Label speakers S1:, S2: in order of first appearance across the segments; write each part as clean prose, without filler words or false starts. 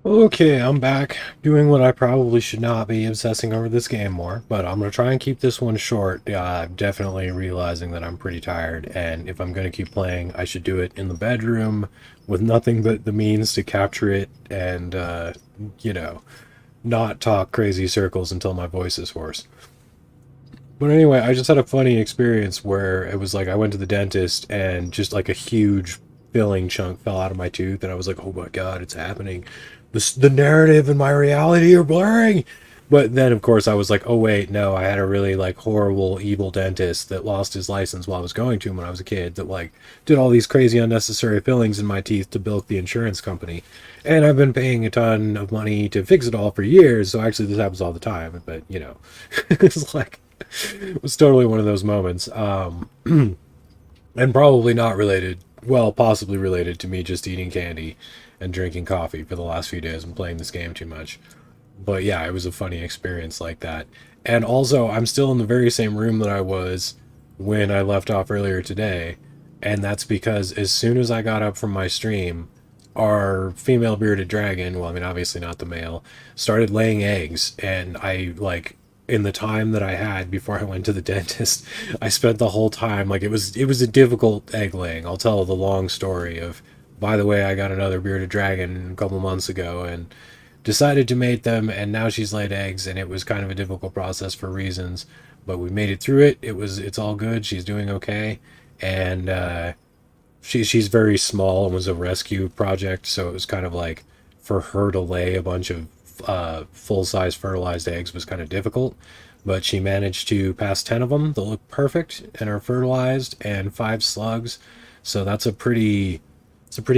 S1: Okay, I'm back doing what I probably should not be, obsessing over this game more, but I'm gonna try and keep this one short. I'm definitely realizing that I'm pretty tired, and if I'm gonna keep playing, I should do it in the bedroom with nothing but the means to capture it and, you know, not talk crazy circles until my voice is hoarse. But anyway, I just had a funny experience where it was like I went to the dentist and just like a huge filling chunk fell out of my tooth, and I was like, "Oh my god, it's happening! The narrative and my reality are blurring." But then, of course, I was like, "Oh wait, no, I had a really like horrible, evil dentist that lost his license while I was going to him when I was a kid. That like did all these crazy unnecessary fillings in my teeth to bilk the insurance company, and I've been paying a ton of money to fix it all for years. So actually, this happens all the time. But it's like." It was totally one of those moments. And probably not related, well, possibly related to me just eating candy and drinking coffee for the last few days and playing this game too much. But yeah, it was a funny experience like that. And also, I'm still in the very same room that I was when I left off earlier today. And that's because as soon as I got up from my stream, our female bearded dragon, well, I mean, obviously not the male, started laying eggs. And I, like, in the time that I had before I went to the dentist, I spent the whole time, like, it was a difficult egg laying. I'll tell the long story of, by the way, I got another bearded dragon a couple months ago, and decided to mate them, and now she's laid eggs, and it was kind of a difficult process for reasons, but we made it through it. It's all good. She's doing okay, and she's very small and was a rescue project, so it was kind of like for her to lay a bunch of full size fertilized eggs was kind of difficult, but she managed to pass 10 of them that look perfect and are fertilized, and 5 slugs. So it's a pretty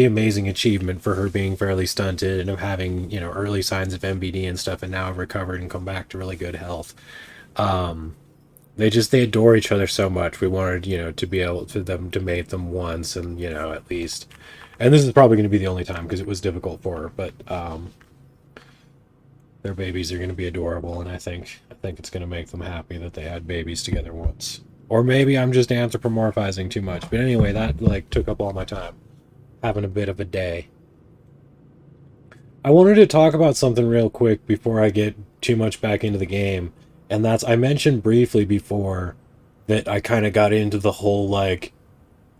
S1: amazing achievement for her being fairly stunted and of having, early signs of MBD and stuff, and now have recovered and come back to really good health. They adore each other so much. We wanted, to be able for them to mate them once, and at least. And this is probably going to be the only time because it was difficult for her, but their babies are going to be adorable, and I think it's going to make them happy that they had babies together once. Or maybe I'm just anthropomorphizing too much. But anyway, that like took up all my time. Having a bit of a day. I wanted to talk about something real quick before I get too much back into the game. And that's, I mentioned briefly before that I kind of got into the whole like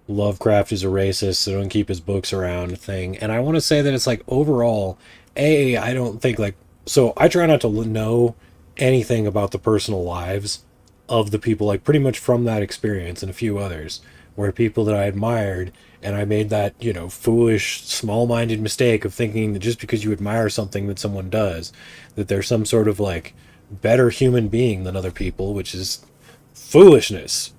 S1: Lovecraft is a racist, so don't keep his books around thing. And I want to say that it's like overall, I don't think like, so I try not to know anything about the personal lives of the people, like pretty much from that experience and a few others, where people that I admired, and I made that, foolish, small minded mistake of thinking that just because you admire something that someone does, that they're some sort of like better human being than other people, which is foolishness.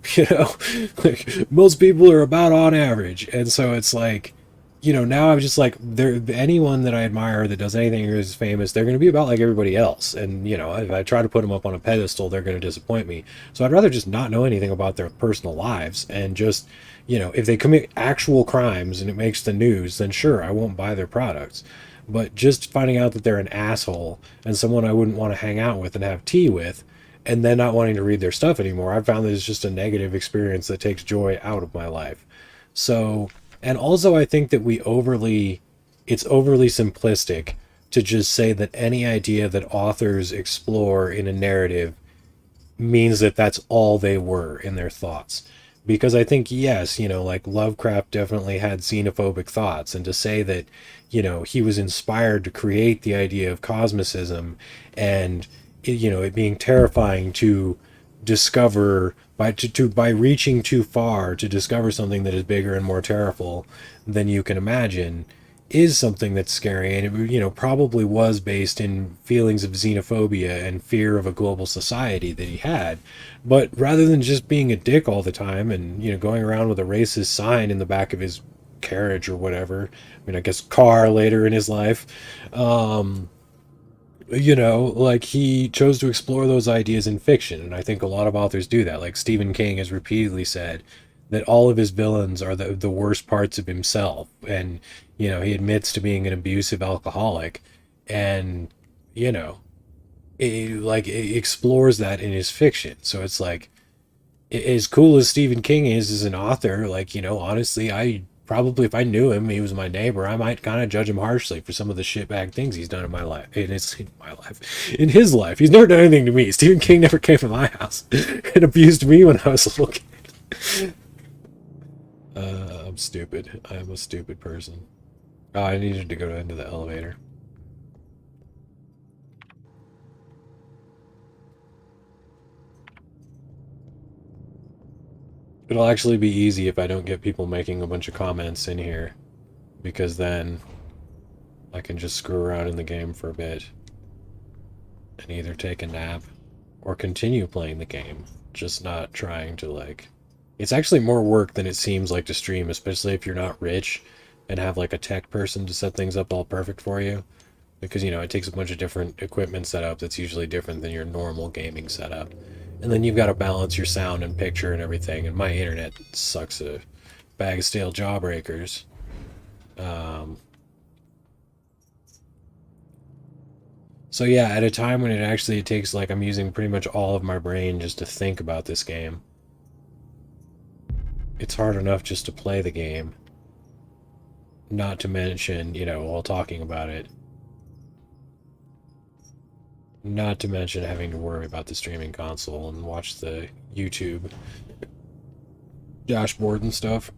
S1: Like most people are about on average. And so it's like, now I'm just like, there, anyone that I admire that does anything or is famous, they're going to be about like everybody else. And if I try to put them up on a pedestal, they're going to disappoint me. So I'd rather just not know anything about their personal lives, and just, if they commit actual crimes and it makes the news, then sure, I won't buy their products. But just finding out that they're an asshole and someone I wouldn't want to hang out with and have tea with, and then not wanting to read their stuff anymore, I found that it's just a negative experience that takes joy out of my life. So, and also I think that it's overly simplistic to just say that any idea that authors explore in a narrative means that that's all they were in their thoughts. Because I think, yes, like Lovecraft definitely had xenophobic thoughts, and to say that, he was inspired to create the idea of cosmicism, and, it being terrifying to discover by reaching too far to discover something that is bigger and more terrible than you can imagine, is something that's scary, and it probably was based in feelings of xenophobia and fear of a global society that he had. But rather than just being a dick all the time and going around with a racist sign in the back of his carriage or whatever, I mean, I guess car later in his life, um like he chose to explore those ideas in fiction, and I think a lot of authors do that. Like Stephen King has repeatedly said that all of his villains are the worst parts of himself, and he admits to being an abusive alcoholic, and you know it explores that in his fiction. So it's like, as cool as Stephen King is as an author, like honestly, I probably if I knew him, he was my neighbor, I might kind of judge him harshly for some of the shitbag things he's done in my life. In his life. He's never done anything to me. Stephen King never came to my house and abused me when I was a little kid. I'm stupid. I am a stupid person. Oh, I needed to go into the elevator. It'll actually be easy if I don't get people making a bunch of comments in here, because then I can just screw around in the game for a bit and either take a nap or continue playing the game, just not trying to, like... It's actually more work than it seems like to stream, especially if you're not rich and have like a tech person to set things up all perfect for you, because, you know, it takes a bunch of different equipment setup that's usually different than your normal gaming setup. And then you've got to balance your sound and picture and everything, and my internet sucks a bag of stale jawbreakers. So yeah, at a time when it actually takes, like, I'm using pretty much all of my brain just to think about this game, it's hard enough just to play the game. Not to mention, you know, while talking about it, not to mention having to worry about the streaming console and watch the YouTube dashboard and stuff.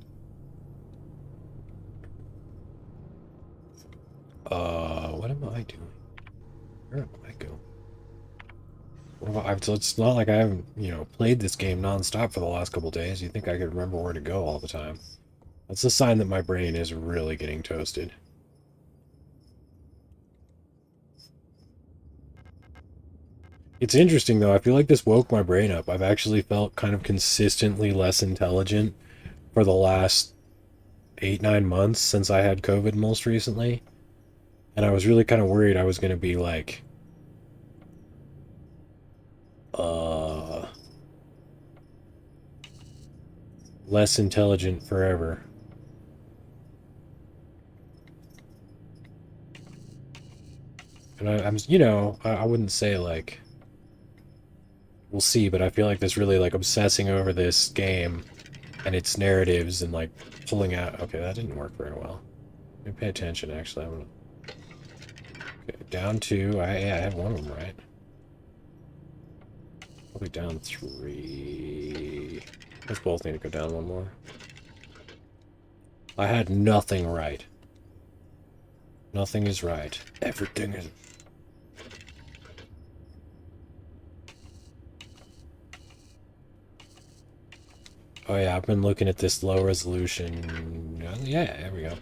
S1: What am I doing? Where am I going? It's not like I haven't, you know, played this game non-stop for the last couple days. You'd think I could remember where to go all the time. That's a sign that my brain is really getting toasted. It's interesting, though. I feel like this woke my brain up. I've actually felt kind of consistently less intelligent for the last 8-9 months since I had COVID most recently. And I was really kind of worried I was going to be, like... less intelligent forever. And I'm, you know, I wouldn't say, like... We'll see, but I feel like this really, like, obsessing over this game and its narratives and, like, pulling out... Okay, that didn't work very well. Let me pay attention, actually. I'm gonna... Okay, down 2. Yeah, I had one of them right. Probably down 3. Let's both need to go down one more. I had nothing right. Nothing is right. Everything is... Oh yeah, I've been looking at this low resolution... Yeah, there we go.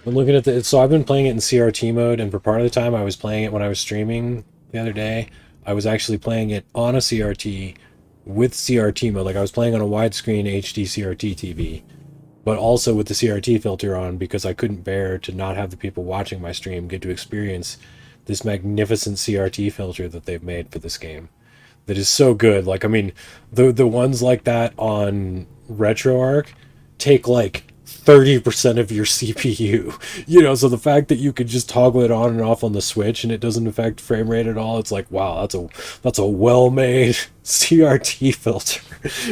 S1: I'm looking at the... So I've been playing it in CRT mode, and for part of the time I was playing it when I was streaming the other day. I was actually playing it on a CRT with CRT mode. Like, I was playing on a widescreen HD CRT TV, but also with the CRT filter on, because I couldn't bear to not have the people watching my stream get to experience this magnificent CRT filter that they've made for this game. That is so good. Like, I mean, the ones like that on RetroArch take like 30% of your CPU, you know, so the fact that you could just toggle it on and off on the Switch and it doesn't affect frame rate at all, it's like, wow, that's a well-made CRT filter.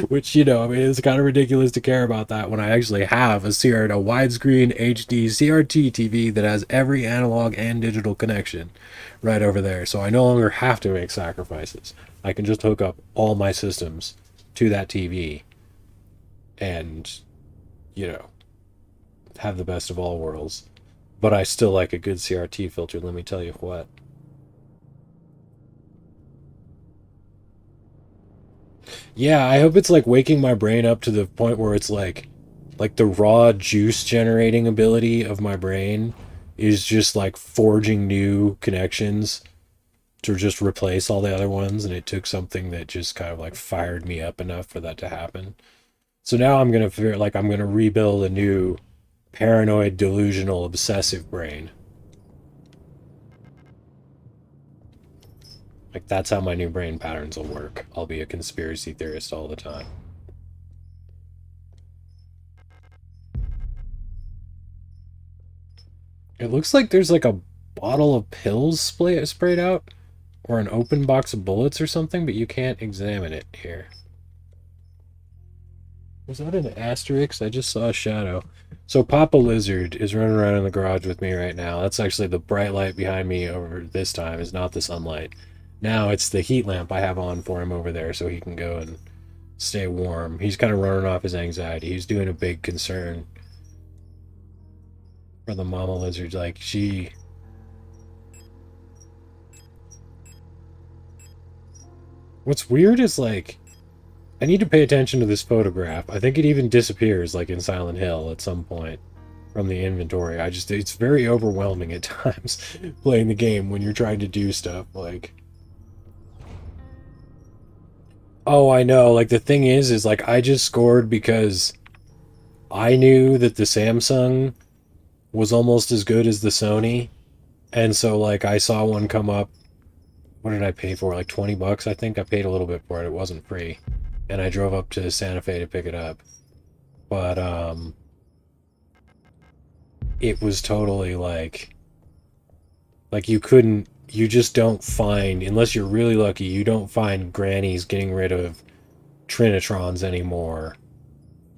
S1: Which, you know, I mean, it's kind of ridiculous to care about that when I actually have a widescreen HD CRT TV that has every analog and digital connection right over there. So I no longer have to make sacrifices. I can just hook up all my systems to that TV and, you know, have the best of all worlds. But I still like a good CRT filter, let me tell you what. Yeah, I hope it's like waking my brain up to the point where it's like the raw juice generating ability of my brain is just like forging new connections to just replace all the other ones, and it took something that just kind of like fired me up enough for that to happen. So now I'm gonna feel like I'm gonna rebuild a new paranoid, delusional, obsessive brain. Like, that's how my new brain patterns will work. I'll be a conspiracy theorist all the time. It looks like there's like a bottle of pills sprayed out, or an open box of bullets or something, but you can't examine it here. Was that an asterisk? I just saw a shadow. So Papa Lizard is running around in the garage with me right now. That's actually the bright light behind me over this time is not the sunlight. Now it's the heat lamp I have on for him over there so he can go and stay warm. He's kind of running off his anxiety. He's doing a big concern for the mama lizard. Like, she... What's weird is, like, I need to pay attention to this photograph. I think it even disappears, like in Silent Hill at some point from the inventory. It's very overwhelming at times playing the game when you're trying to do stuff, like... Oh, I know. Like, the thing is like, I just scored because I knew that the Samsung was almost as good as the Sony. And so, like, I saw one come up. What did I pay for? Like 20 bucks, I think. I paid a little bit for it. It wasn't free. And I drove up to Santa Fe to pick it up. But, it was totally like you just don't find, unless you're really lucky, you don't find grannies getting rid of Trinitrons anymore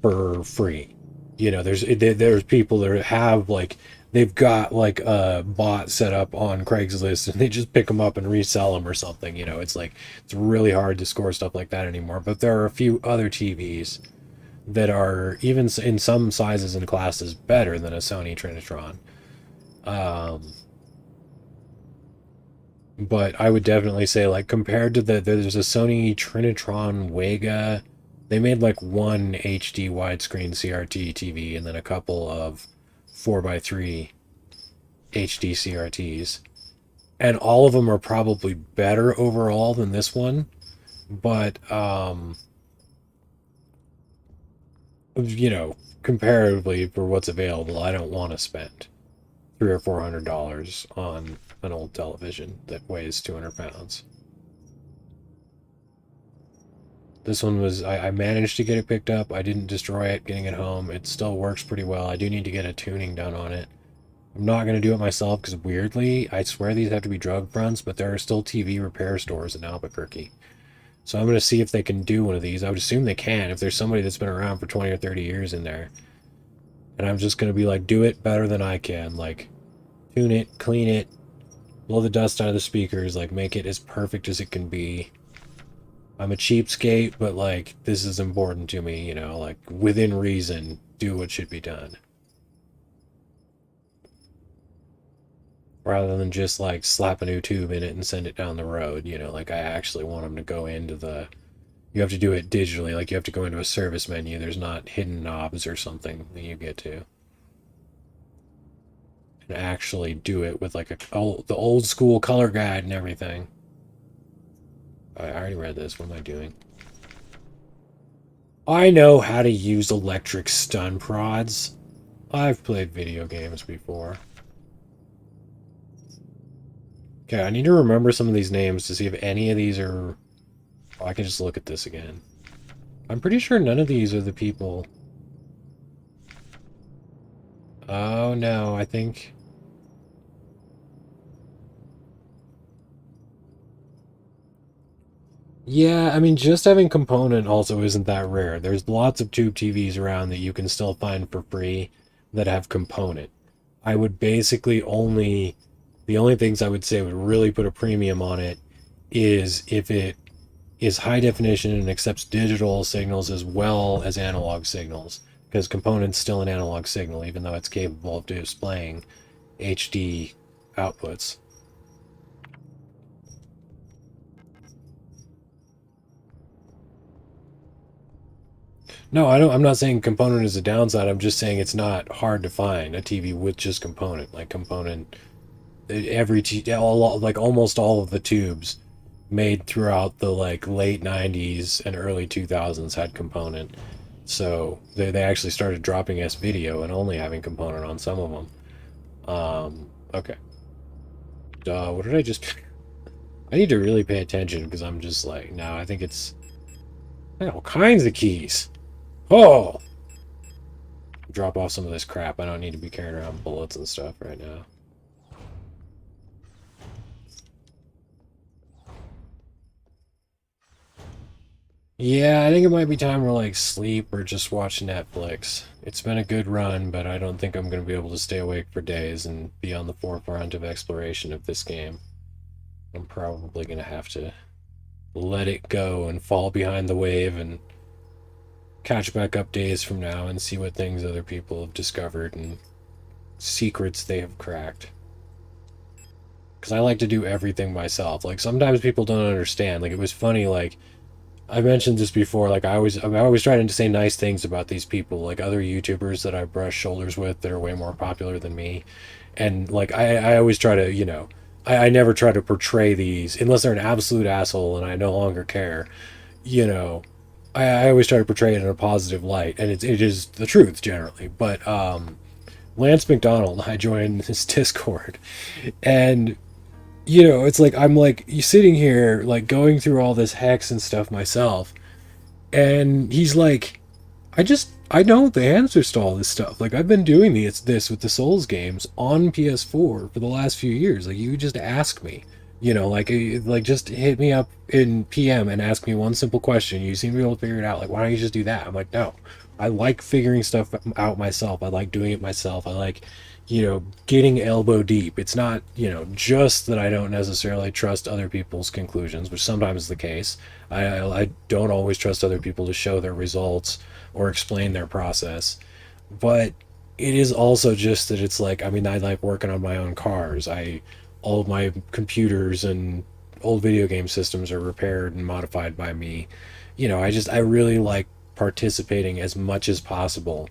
S1: for free. You know, there's people that have, like, they've got like a bot set up on Craigslist and they just pick them up and resell them or something. You know, it's like, it's really hard to score stuff like that anymore. But there are a few other TVs that are, even in some sizes and classes, better than a Sony Trinitron. But I would definitely say, like, compared to there's a Sony Trinitron Vega. They made like one HD widescreen CRT TV and then a couple of 4x3 HD CRTs. And all of them are probably better overall than this one. But, you know, comparatively for what's available, I don't want to spend $300 or $400 on an old television that weighs 200 pounds. This one was, I managed to get it picked up. I didn't destroy it getting it home. It still works pretty well. I do need to get a tuning done on it. I'm not going to do it myself because, weirdly, I swear these have to be drug fronts, but there are still TV repair stores in Albuquerque. So I'm going to see if they can do one of these. I would assume they can if there's somebody that's been around for 20 or 30 years in there. And I'm just going to be like, do it better than I can. Like, tune it, clean it, blow the dust out of the speakers, like, make it as perfect as it can be. I'm a cheapskate, but, like, this is important to me, you know, like, within reason, do what should be done. Rather than just, like, slap a new tube in it and send it down the road, you know, like, I actually want them to go into the... You have to do it digitally, like, you have to go into a service menu. There's not hidden knobs or something that you get to. And actually do it with, like, the old school color guide and everything. I already read this. What am I doing? I know how to use electric stun prods. I've played video games before. Okay, I need to remember some of these names to see if any of these are... Oh, I can just look at this again. I'm pretty sure none of these are the people... Oh, no, I think... Yeah, I mean, just having component also isn't that rare. There's lots of tube TVs around that you can still find for free that have component. I would basically only... The only things I would say would really put a premium on it is if it is high definition and accepts digital signals as well as analog signals. Because component's still an analog signal, even though it's capable of displaying HD outputs. No, I'm not saying component is a downside. I'm just saying it's not hard to find a TV with just component. Like, component, like, almost all of the tubes made throughout the, like, late 90s and early 2000s had component. So they actually started dropping S video and only having component on some of them. Okay. What did I just... I need to really pay attention because I'm just like, no, I think it's... I got all kinds of keys. Oh! Drop off some of this crap. I don't need to be carrying around bullets and stuff right now. Yeah, I think it might be time to like sleep or just watch Netflix. It's been a good run, but I don't think I'm going to be able to stay awake for days and be on the forefront of exploration of this game. I'm probably going to have to let it go and fall behind the wave and catch back up days from now and see what things other people have discovered and secrets they have cracked. Because I like to do everything myself. Like sometimes people don't understand. Like it was funny. Like I mentioned this before. Like I always try to say nice things about these people, like other YouTubers that I brush shoulders with that are way more popular than me. And like I always try to, I never try to portray these unless they're an absolute asshole and I no longer care. You know, I always try to portray it in a positive light, and it is the truth generally. But Lance McDonald, I joined his Discord, and it's like I'm like sitting here like going through all this hex and stuff myself, and he's like, I know the answers to all this stuff. Like I've been doing this with the Souls games on PS4 for the last few years. Like you just ask me, like just hit me up in PM and ask me one simple question. You seem to be able to figure it out. Like why don't you just do that? I'm like, no, I like figuring stuff out myself. I like doing it myself. I like, getting elbow deep. It's not, just that I don't necessarily trust other people's conclusions, which sometimes is the case. I don't always trust other people to show their results or explain their process. But it is also just that it's like, I mean, I like working on my own cars. All of my computers and old video game systems are repaired and modified by me. I really like participating as much as possible,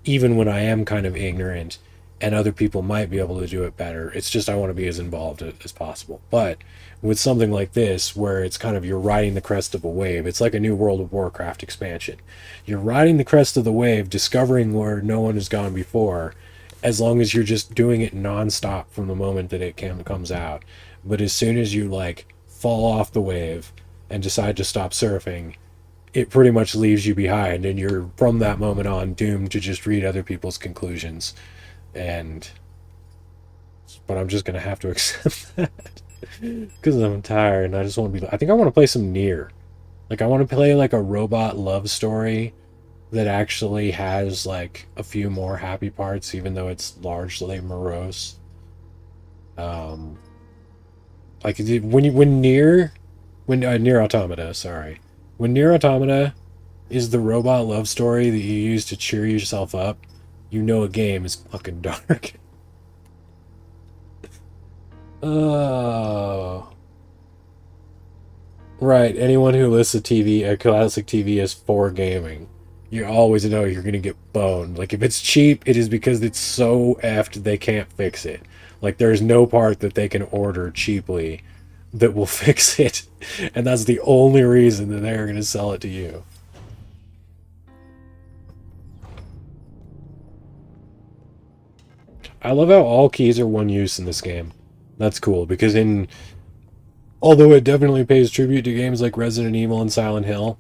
S1: even when I am kind of ignorant and other people might be able to do it better. It's just I want to be as involved as possible. But with something like this, where it's kind of you're riding the crest of a wave, it's like a new World of Warcraft expansion. You're riding the crest of the wave, discovering where no one has gone before, as long as you're just doing it nonstop from the moment that comes out. But as soon as you like fall off the wave and decide to stop surfing, it pretty much leaves you behind, and you're from that moment on doomed to just read other people's conclusions. And but I'm just gonna have to accept that because I'm tired and I just want to be. I think I want to play some Near. Like I want to play like a robot love story that actually has like a few more happy parts, even though it's largely morose. Um, like when Near Automata, sorry, when Near Automata is the robot love story that you use to cheer yourself up, a game is fucking dark. Oh. Right, anyone who lists a classic TV as for gaming, you always know you're gonna get boned. Like if it's cheap, it is because it's so effed they can't fix it. Like there's no part that they can order cheaply that will fix it. And that's the only reason that they're gonna sell it to you. I love how all keys are one use in this game. That's cool because although it definitely pays tribute to games like Resident Evil and Silent Hill,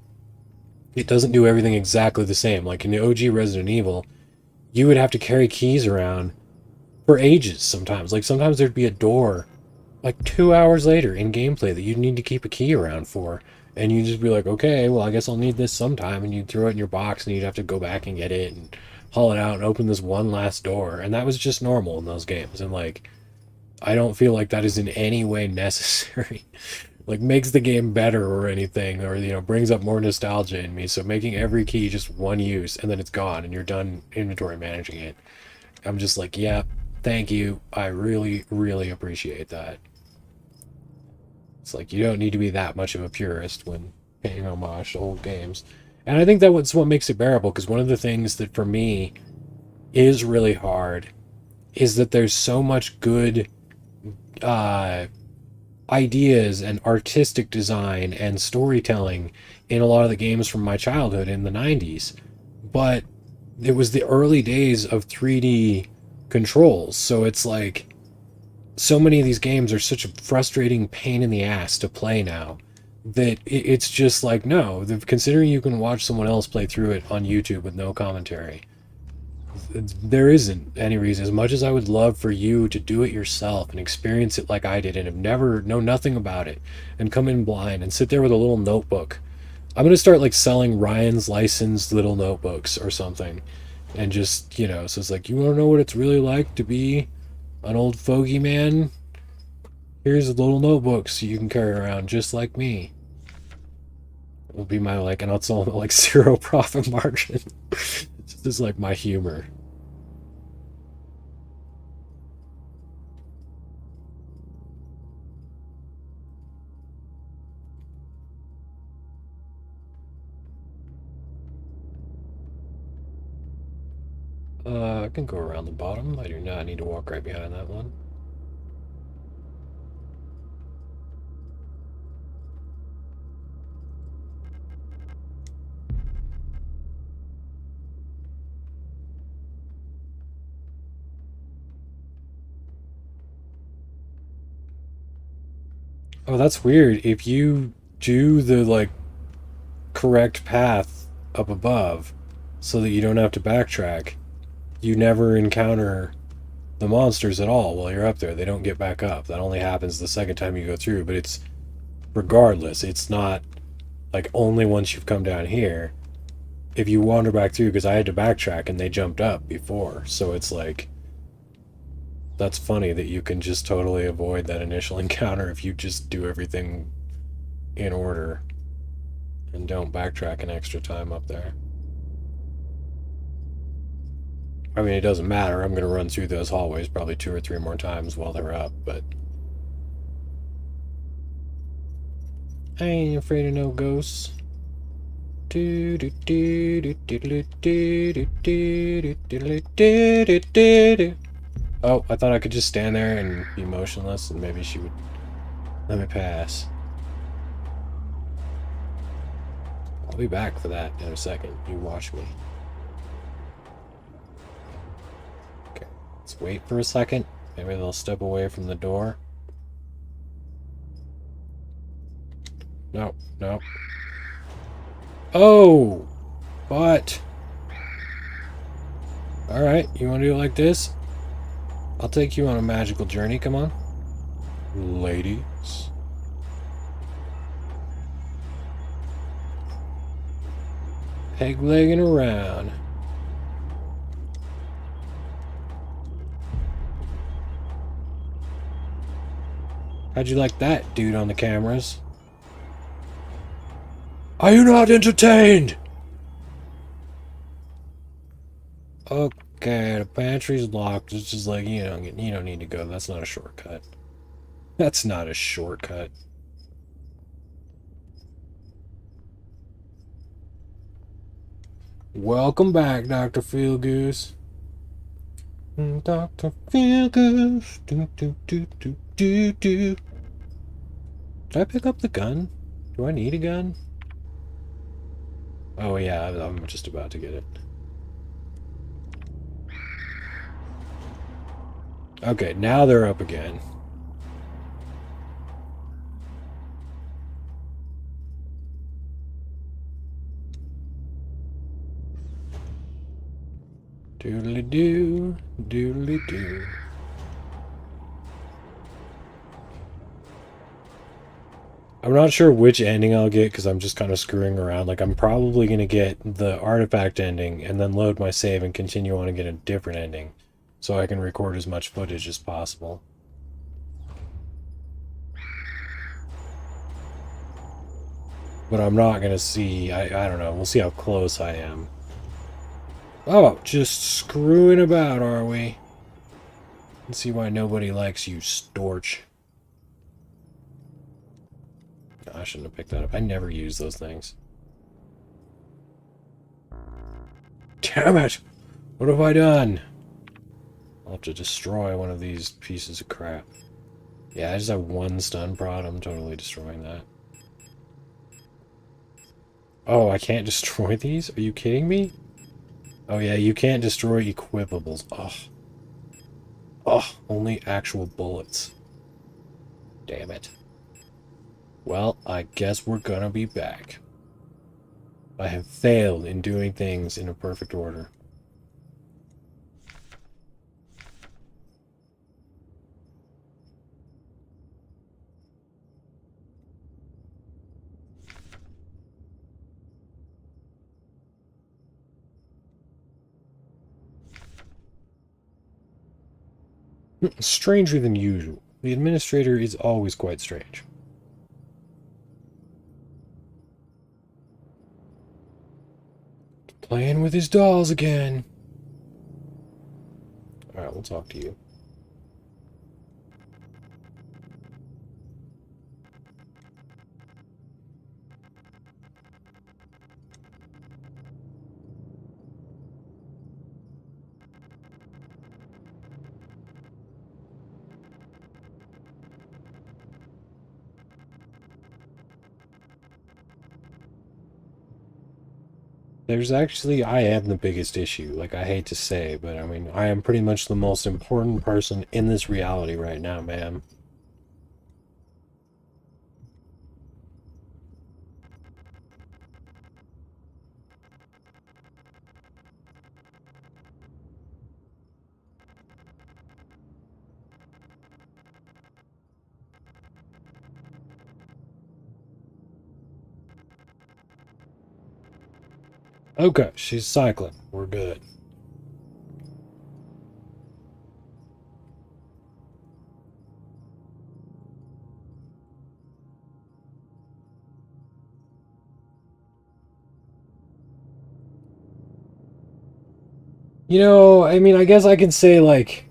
S1: it doesn't do everything exactly the same. Like in the OG Resident Evil, you would have to carry keys around for ages sometimes. Like sometimes there'd be a door like 2 hours later in gameplay that you'd need to keep a key around for. And you'd just be like, okay, well, I guess I'll need this sometime. And you'd throw it in your box and you'd have to go back and get it and haul it out and open this one last door. And that was just normal in those games. And like, I don't feel like that is in any way necessary. Like makes the game better or anything, or brings up more nostalgia in me. So making every key just one use and then it's gone and you're done inventory managing it. I'm just like, yeah, thank you. I really, really appreciate that. It's like you don't need to be that much of a purist when paying homage to old games. And I think that's what makes it bearable, because one of the things that for me is really hard is that there's so much good uh, ideas and artistic design and storytelling in a lot of the games from my childhood in the 90s. But it was the early days of 3D controls. So it's like so many of these games are such a frustrating pain in the ass to play now that it's just like, no, considering you can watch someone else play through it on YouTube with no commentary, there isn't any reason. As much as I would love for you to do it yourself and experience it like I did and have never know nothing about it and come in blind and sit there with a little notebook I'm gonna start like selling Ryan's licensed little notebooks or something, and just so it's like, you want to know what it's really like to be an old fogey man? Here's little notebooks you can carry around just like me. It'll be my like, and I'll sell them at like zero profit margin. This is like my humor. I can go around the bottom. I do not need to walk right behind that one. Oh, that's weird. If you do the like correct path up above so that you don't have to backtrack, you never encounter the monsters at all while you're up there. They don't get back up. That only happens the second time you go through, but it's regardless. It's not like only once you've come down here. If you wander back through, because I had to backtrack and they jumped up before, so it's like, that's funny that you can just totally avoid that initial encounter if you just do everything in order and don't backtrack an extra time up there. I mean, it doesn't matter. I'm going to run through those hallways probably 2 or 3 more times while they're up, but I ain't afraid of no ghosts. Oh, I thought I could just stand there and be motionless, and maybe she would let me pass. I'll be back for that in a second. You watch me. Okay, let's wait for a second. Maybe they'll step away from the door. No, no. Oh! But... Alright, you want to do it like this? I'll take you on a magical journey, come on. Ladies. Peg-legging around. How'd you like that, dude on the cameras? Are you not entertained? Okay, the pantry's locked. It's just like, you don't need to go. That's not a shortcut. That's not a shortcut. Welcome back, Dr. Feelgoose. Dr. Feelgoose. Do. Did I pick up the gun? Do I need a gun? Oh yeah, I'm just about to get it. Okay, now they're up again. Doodly-doo, doodly-doo. I'm not sure which ending I'll get because I'm just kind of screwing around. Like, I'm probably going to get the artifact ending and then load my save and continue on and get a different ending so I can record as much footage as possible. But I'm not going to see... I don't know. We'll see how close I am. Oh, just screwing about, are we? Let's see why nobody likes you, Storch. I shouldn't have picked that up. I never use those things. Damn it! What have I done? I'll have to destroy one of these pieces of crap. Yeah, I just have one stun prod. I'm totally destroying that. Oh, I can't destroy these? Are you kidding me? Oh yeah, you can't destroy equipables. Oh. Oh, only actual bullets. Damn it. Well, I guess we're gonna be back. I have failed in doing things in a perfect order. Stranger than usual. The administrator is always quite strange. Playing with his dolls again. Alright, we'll talk to you. There's actually, I am the biggest issue. Like, I hate to say, but I mean, I am pretty much the most important person in this reality right now, ma'am. Okay, she's cycling. We're good. You know, I mean, I guess I can say, like,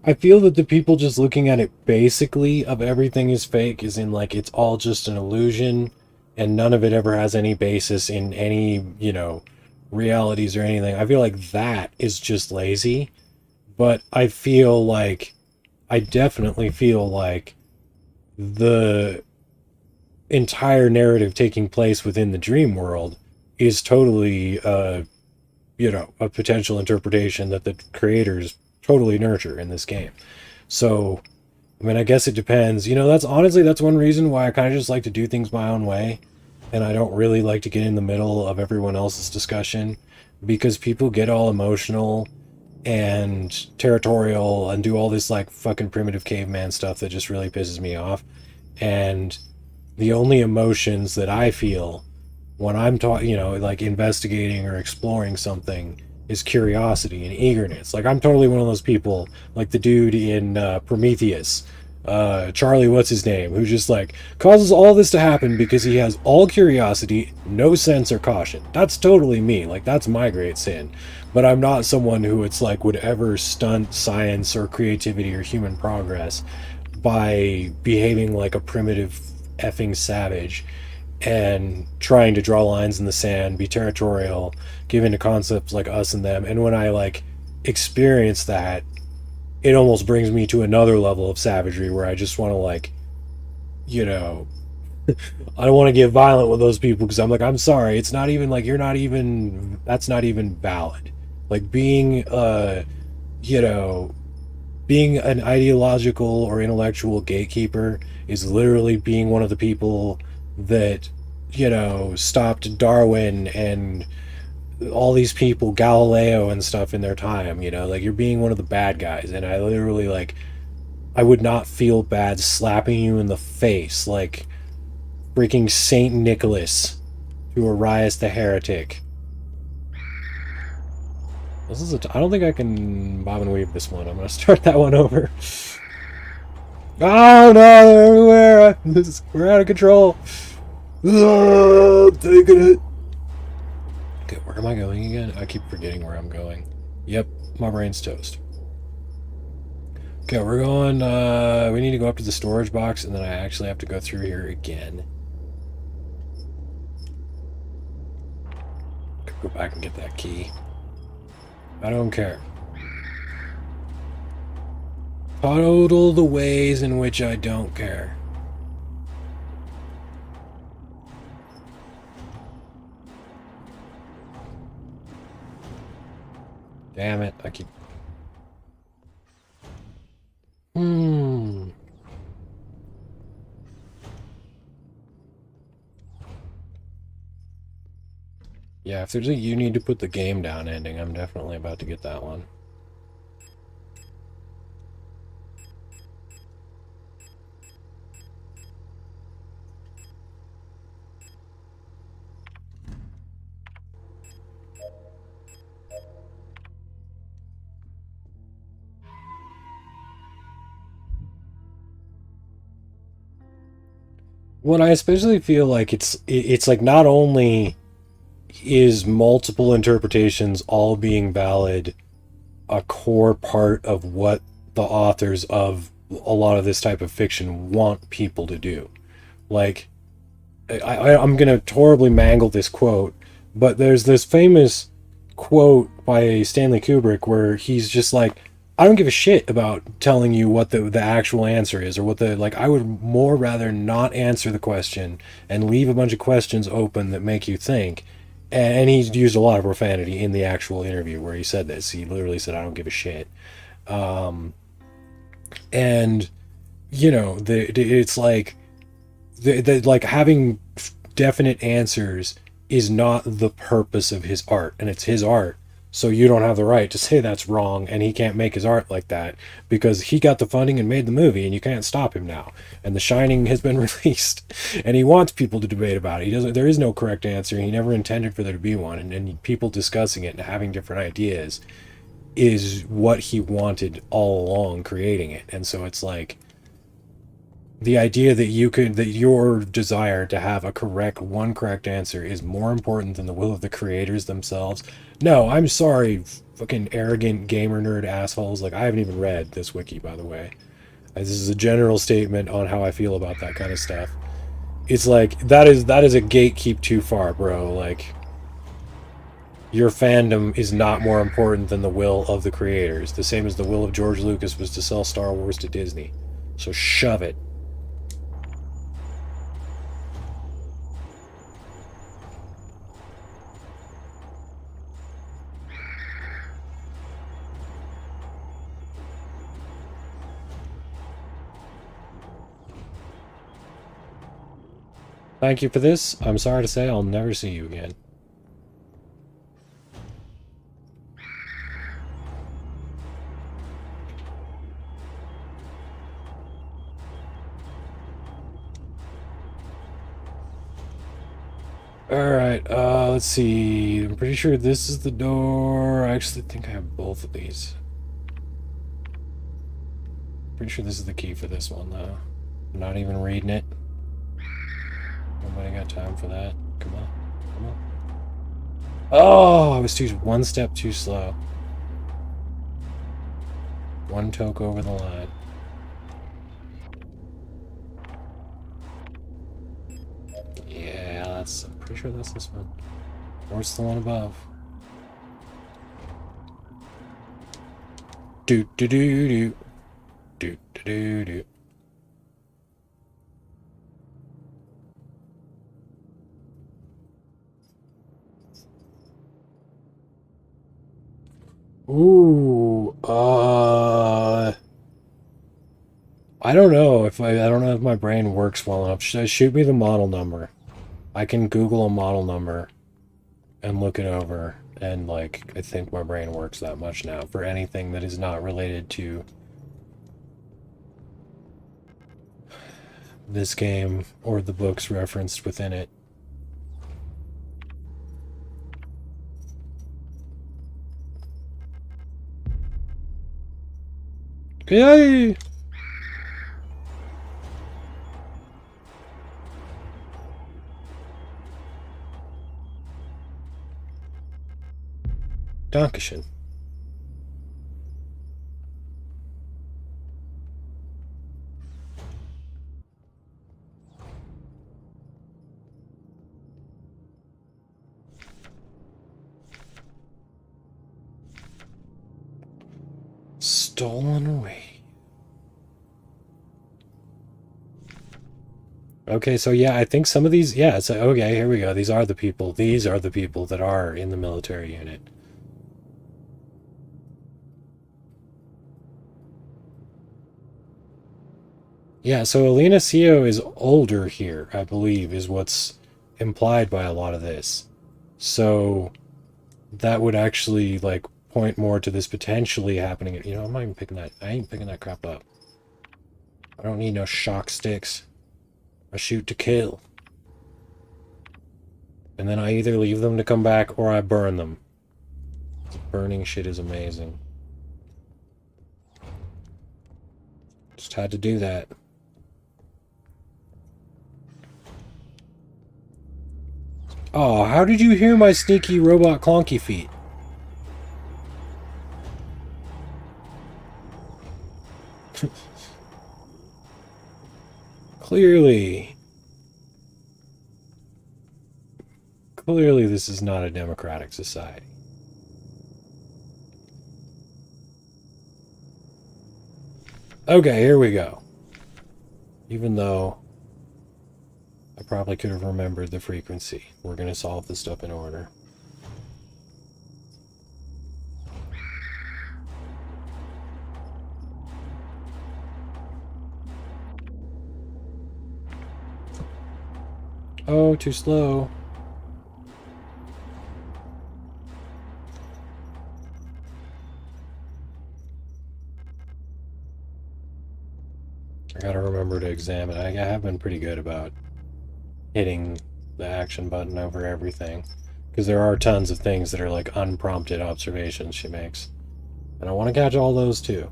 S1: I feel that the people just looking at it basically of everything is fake is in, like, it's all just an illusion and none of it ever has any basis in any, you know, realities or anything. I feel like that is just lazy, but I definitely feel like the entire narrative taking place within the dream world is totally you know, a potential interpretation that the creators totally nurture in this game. So, I mean, I guess it depends. You know, that's one reason why I kind of just like to do things my own way, and I don't really like to get in the middle of everyone else's discussion, because people get all emotional and territorial and do all this like fucking primitive caveman stuff that just really pisses me off. And the only emotions that I feel when I'm talking, you know, like investigating or exploring something is curiosity and eagerness. Like I'm totally one of those people, like the dude in Prometheus, Charlie, what's his name, who just like causes all this to happen because he has all curiosity, no sense or caution. That's totally me. Like that's my great sin. But I'm not someone who it's like would ever stunt science or creativity or human progress by behaving like a primitive effing savage and trying to draw lines in the sand, be territorial, give into concepts like us and them. And when I like experience that, it almost brings me to another level of savagery where I just want to like, you know, I don't want to get violent with those people because I'm like, I'm sorry, it's not even like you're not even that's not even valid. Like being you know, being an ideological or intellectual gatekeeper is literally being one of the people that, you know, stopped Darwin and all these people, Galileo and stuff in their time, you know, like you're being one of the bad guys. And I literally, like, I would not feel bad slapping you in the face like freaking Saint Nicholas to Arias the heretic. This is I don't think I can bob and weave this one. I'm gonna start that one over. Oh no, they're everywhere! We're out of control. Oh, I'm taking it. Okay, where am I going again? I keep forgetting where I'm going. Yep, my brain's toast. Okay, we're going, we need to go up to the storage box, and then I actually have to go through here again. Go back and get that key. I don't care. Total the ways in which I don't care. Damn it, I keep... Yeah, if there's a you need to put the game down ending, I'm definitely about to get that one. Well, I especially feel like it's like not only is multiple interpretations all being valid a core part of what the authors of a lot of this type of fiction want people to do. Like, I'm going to horribly mangle this quote, but there's this famous quote by Stanley Kubrick where he's just like, I don't give a shit about telling you what the actual answer is or what the, like, I would more rather not answer the question and leave a bunch of questions open that make you think. And he's used a lot of profanity in the actual interview where he said this. He literally said, I don't give a shit. And, you know, it's like, like having definite answers is not the purpose of his art, and it's his art, so you don't have the right to say that's wrong and he can't make his art like that because he got the funding and made the movie and you can't stop him now. And The Shining has been released and he wants people to debate about it. He doesn't, there is no correct answer. He never intended for there to be one, and people discussing it and having different ideas is what he wanted all along creating it. And so it's like the idea that your desire to have one correct answer is more important than the will of the creators themselves. No, I'm sorry, fucking arrogant gamer nerd assholes. Like, I haven't even read this wiki, by the way. This is a general statement on how I feel about that kind of stuff. It's like that is a gatekeep too far, bro. Like, your fandom is not more important than the will of the creators, the same as the will of George Lucas was to sell Star Wars to Disney. So shove it. Thank you for this. I'm sorry to say I'll never see you again. Alright, let's see. I'm pretty sure this is the door. I actually think I have both of these. Pretty sure this is the key for this one, though. I'm not even reading it. Nobody got time for that. Come on. Come on. Oh, I was one step too slow. One toke over the line. Yeah, I'm pretty sure that's this one. Or it's the one above. Do do do do. Do do do do. Ooh, I don't know if I don't know if my brain works well enough. Shoot me the model number. I can Google a model number and look it over, and like I think my brain works that much now for anything that is not related to this game or the books referenced within it. Yay! Dankeschön. Stolen away. Okay, so yeah, I think some of these, yeah, it's like, okay, here we go. These are the people that are in the military unit. Yeah, so Alina Sio is older here, I believe, is what's implied by a lot of this. So that would actually, like, point more to this potentially happening. You know, I'm not even picking that. I ain't picking that crap up. I don't need no shock sticks. I shoot to kill. And then I either leave them to come back or I burn them. Burning shit is amazing. Just had to do that. Oh, how did you hear my sneaky robot clonky feet? Clearly. Clearly this is not a democratic society. Okay, here we go. Even though I probably could have remembered the frequency. We're going to solve this stuff in order. Oh, too slow. I gotta remember to examine. I have been pretty good about hitting the action button over everything. Because there are tons of things that are like unprompted observations she makes. And I want to catch all those too.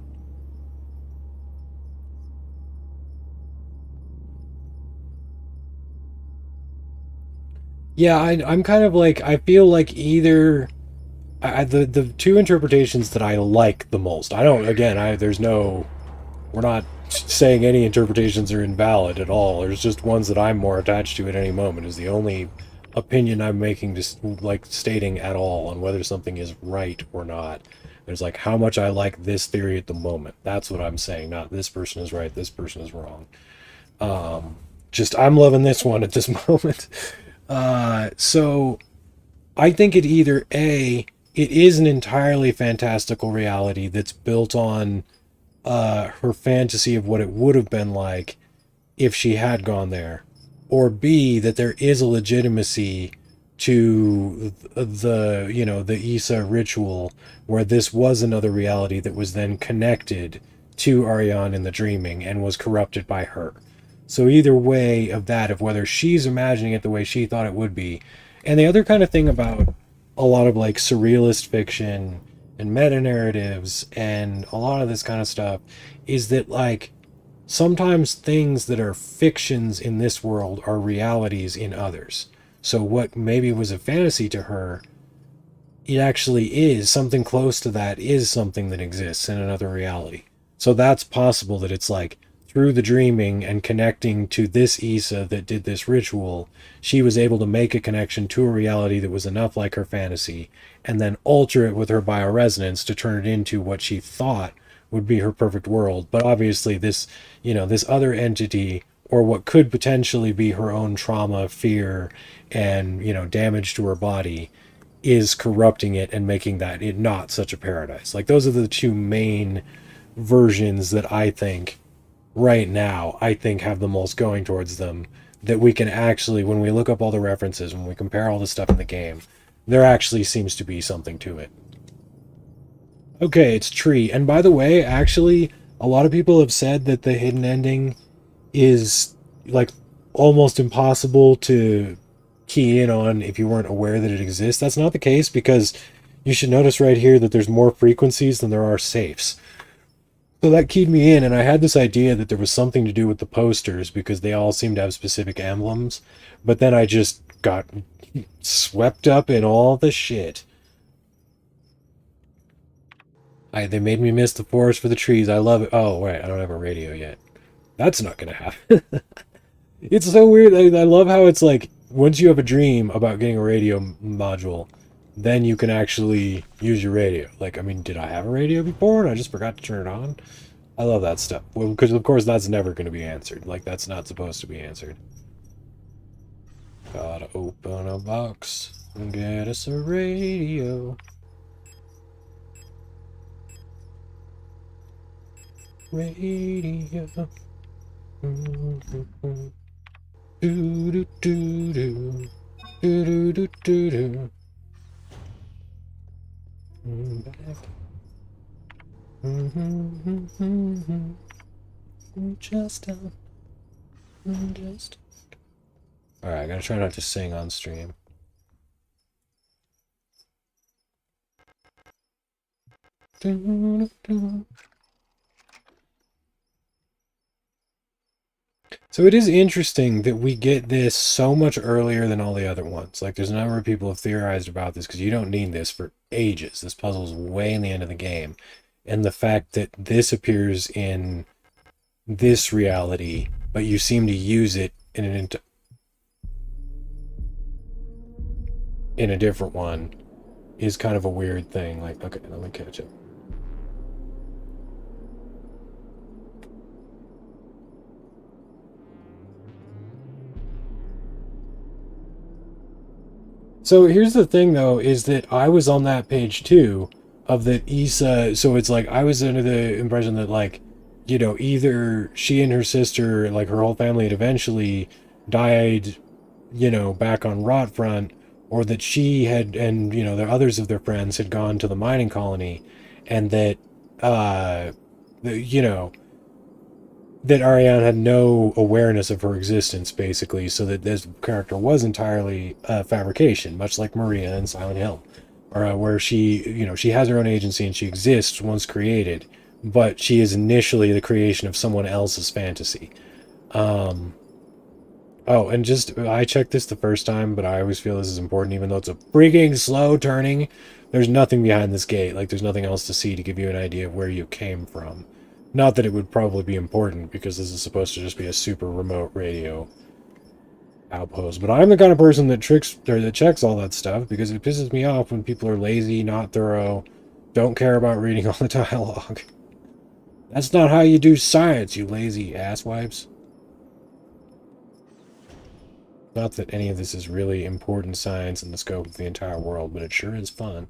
S1: Yeah, I'm kind of like, I feel like either the two interpretations that I like the most. I don't, again, there's no, we're not saying any interpretations are invalid at all. There's just ones that I'm more attached to at any moment is the only opinion I'm making, just like stating at all on whether something is right or not. There's like how much I like this theory at the moment. That's what I'm saying, not this person is right, this person is wrong. Just I'm loving this one at this moment. So I think it either A, it is an entirely fantastical reality that's built on her fantasy of what it would have been like if she had gone there, or B, that there is a legitimacy to the Issa ritual where this was another reality that was then connected to Ariane in the dreaming and was corrupted by her. So either way of that, of whether she's imagining it the way she thought it would be. And the other kind of thing about a lot of like surrealist fiction and meta narratives and a lot of this kind of stuff is that like sometimes things that are fictions in this world are realities in others. So what maybe was a fantasy to her, it actually is something close to that, is something that exists in another reality. So that's possible that it's like through the dreaming and connecting to this Issa that did this ritual, she was able to make a connection to a reality that was enough like her fantasy and then alter it with her bioresonance to turn it into what she thought would be her perfect world. But obviously this other entity or what could potentially be her own trauma, fear, and damage to her body is corrupting it and making that it not such a paradise. Like those are the two main versions that I think right now I think have the most going towards them, that we can actually, when we look up all the references, when we compare all the stuff in the game, there actually seems to be something to it. Okay, it's tree. And by the way, actually, a lot of people have said that the hidden ending is like almost impossible to key in on if you weren't aware that it exists. That's not the case because you should notice right here that there's more frequencies than there are safes. So that keyed me in, and I had this idea that there was something to do with the posters because they all seem to have specific emblems. But then I just got swept up in all the shit. They made me miss the forest for the trees. I love it. Oh, right, I don't have a radio yet. That's not gonna happen. It's so weird. I love how it's like once you have a dream about getting a radio module, then you can actually use your radio. Like, I mean, did I have a radio before and I just forgot to turn it on? I love that stuff. Well, because of course that's never going to be answered. Like, that's not supposed to be answered. Gotta open a box and get us a radio. Radio. Do do do do. Do do do do do. Back. Just just. All right, I gotta try not to sing on stream. So it is interesting that we get this so much earlier than all the other ones. Like, there's a number of people have theorized about this because you don't need this for ages. This puzzle's way in the end of the game. And the fact that this appears in this reality, but you seem to use it in a different one is kind of a weird thing. Like, okay, let me catch up. So here's the thing, though, is that I was on that page too, of that Issa. So it's like I was under the impression that, like, either she and her sister, like her whole family, had eventually died, back on Rotfront, or that she had, and the others of their friends had gone to the mining colony, and that, uh, the, that Ariane had no awareness of her existence, basically, so that this character was entirely a fabrication, much like Maria in Silent Hill, or where she has her own agency and she exists once created, but she is initially the creation of someone else's fantasy. Um, oh, and just I checked this the first time, but I always feel this is important, even though it's a freaking slow turning. There's nothing behind this gate. Like, there's nothing else to see to give you an idea of where you came from. Not that it would probably be important, because this is supposed to just be a super remote radio outpost. But I'm the kind of person that checks all that stuff, because it pisses me off when people are lazy, not thorough, don't care about reading all the dialogue. That's not how you do science, you lazy asswipes. Not that any of this is really important science in the scope of the entire world, but it sure is fun.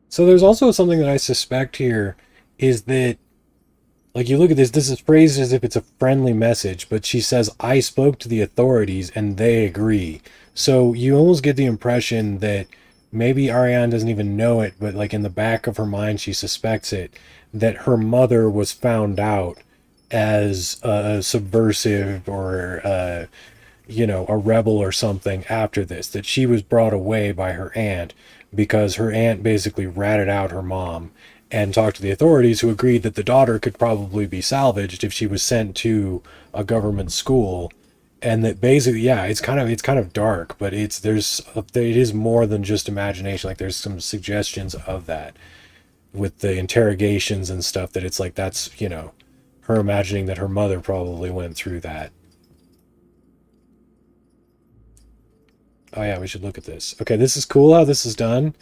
S1: So there's also something that I suspect here is that, like, you look at this is phrased as if it's a friendly message, but she says, I spoke to the authorities and they agree. So you almost get the impression that maybe Ariane doesn't even know it, but like in the back of her mind, she suspects it, that her mother was found out as a subversive or, a rebel or something after this, that she was brought away by her aunt because her aunt basically ratted out her mom and talked to the authorities, who agreed that the daughter could probably be salvaged if she was sent to a government school. And that basically, yeah, it's kind of dark, but it is more than just imagination. Like, there's some suggestions of that with the interrogations and stuff, that it's like that's her imagining that her mother probably went through that. Oh yeah, we should look at this. Okay, this is cool how this is done.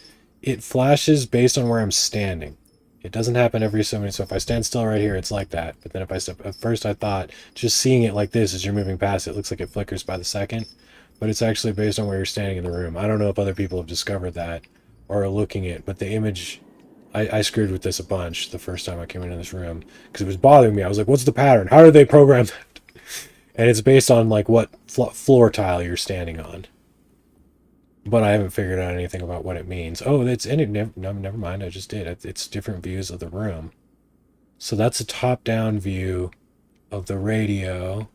S1: It flashes based on where I'm standing. It doesn't happen every so many. So if I stand still right here, it's like that. But then if I step, at first I thought just seeing it like this as you're moving past it looks like it flickers by the second, but it's actually based on where you're standing in the room. I don't know if other people have discovered that or are looking at, but the image, I screwed with this a bunch the first time I came into this room because it was bothering me. I was like, what's the pattern? How do they program that? And it's based on like what floor tile you're standing on. But I haven't figured out anything about what it means. Oh, it's in it. Never mind. I just did. It's different views of the room. So that's a top-down view of the radio.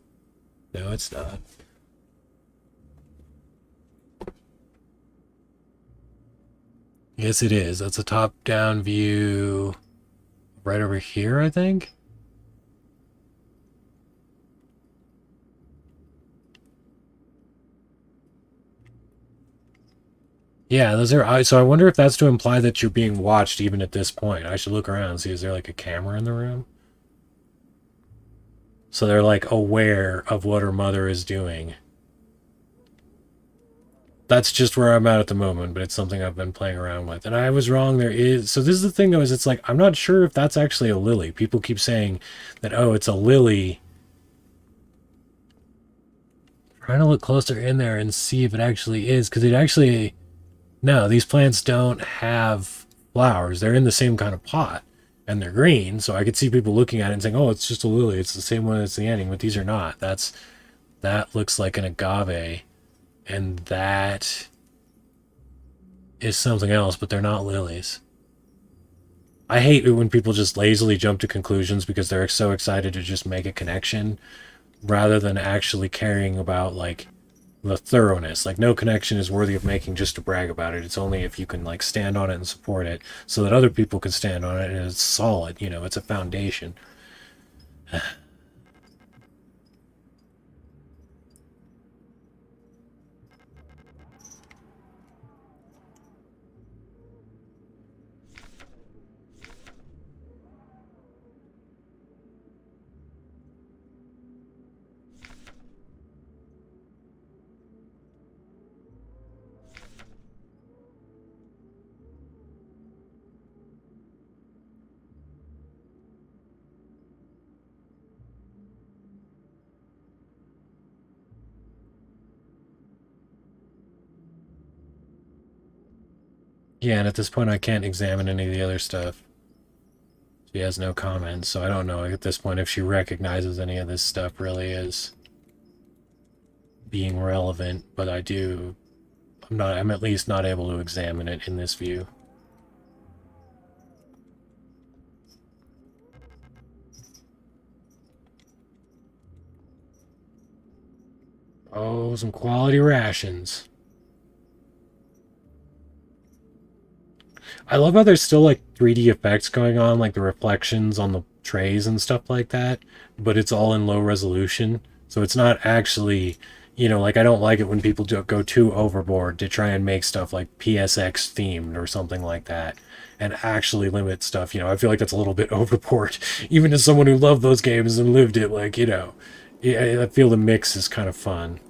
S1: No, it's not. Yes, it is. That's a top-down view right over here, I think. Yeah, those are. So I wonder if that's to imply that you're being watched even at this point. I should look around and see, is there like a camera in the room? So they're like aware of what her mother is doing. That's just where I'm at the moment, but it's something I've been playing around with. And I was wrong. There is. So this is the thing, though, is it's like, I'm not sure if that's actually a lily. People keep saying that, oh, it's a lily. Trying to look closer in there and see if it actually is, because it actually. No, these plants don't have flowers. They're in the same kind of pot, and they're green. So I could see people looking at it and saying, "Oh, it's just a lily. It's the same one as the ending." But these are not. That looks like an agave, and that is something else. But they're not lilies. I hate it when people just lazily jump to conclusions because they're so excited to just make a connection, rather than actually caring about like the thoroughness. Like, no connection is worthy of making just to brag about it. It's only if you can, like, stand on it and support it so that other people can stand on it and it's solid, you know, it's a foundation. Yeah, and at this point I can't examine any of the other stuff. She has no comments, so I don't know at this point if she recognizes any of this stuff really as being relevant, but I'm at least not able to examine it in this view. Oh, some quality rations. I love how there's still like 3D effects going on, like the reflections on the trays and stuff like that, but it's all in low resolution. So it's not actually, you know, like I don't like it when people go too overboard to try and make stuff like PSX themed or something like that and actually limit stuff. You know, I feel like that's a little bit overboard, even as someone who loved those games and lived it, like, you know, I feel the mix is kind of fun.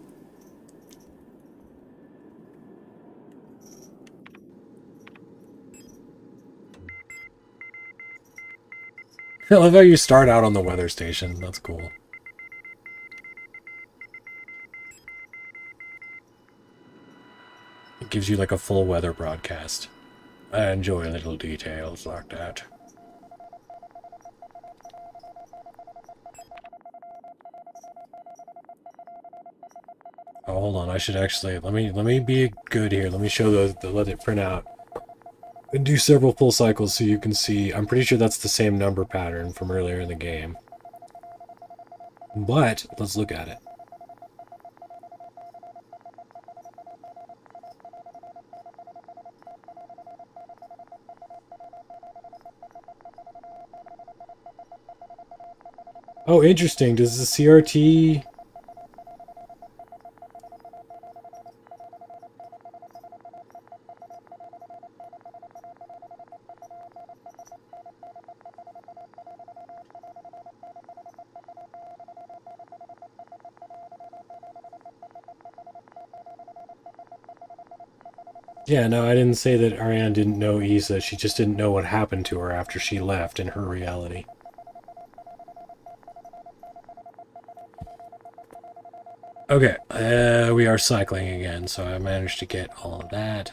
S1: I love how you start out on the weather station. That's cool. It gives you like a full weather broadcast. I enjoy little details like that. Oh, hold on. I should actually let me be good here. Let me show let it print out and do several full cycles so you can see. I'm pretty sure that's the same number pattern from earlier in the game. But let's look at it. Oh, interesting. Does the CRT... Yeah, no, I didn't say that Ariane didn't know Isa. She just didn't know what happened to her after she left in her reality. Okay, we are cycling again, so I managed to get all of that.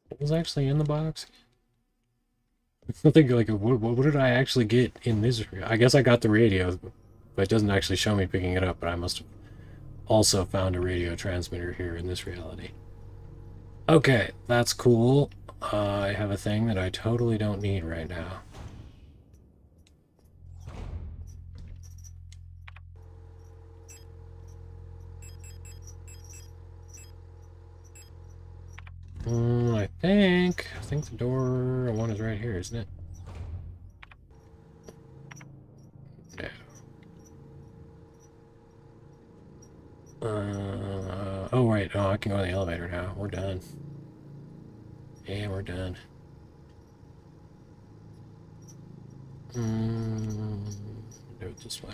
S1: What was actually in the box? I think, like, what did I actually get in this? I guess I got the radio, but it doesn't actually show me picking it up, but I must have also found a radio transmitter here in this reality. Okay, that's cool. I have a thing that I totally don't need right now. I think the door one is right here, isn't it? No. Oh, right. Oh, I can go in the elevator now. We're done. Yeah, we're done. Do it this way.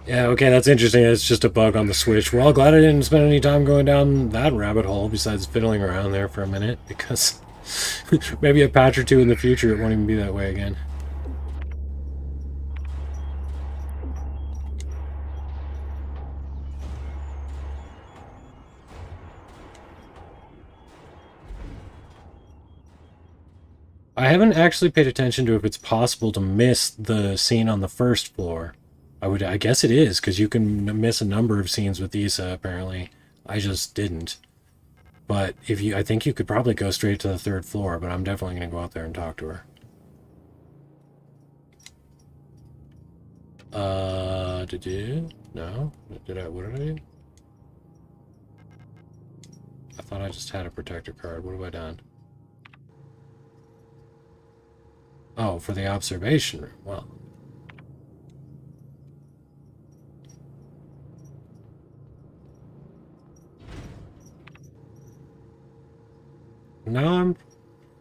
S1: Yeah, okay, that's interesting. It's just a bug on the Switch. Well, glad I didn't spend any time going down that rabbit hole besides fiddling around there for a minute, because maybe a patch or two in the future it won't even be that way again. I haven't actually paid attention to if it's possible to miss the scene on the first floor. I guess it is, because you can miss a number of scenes with Issa, apparently. I just didn't. But I think you could probably go straight to the third floor, but I'm definitely going to go out there and talk to her. Did you? No? What did I do? I thought I just had a protector card. What have I done? Oh, for the observation room. Well. No, I'm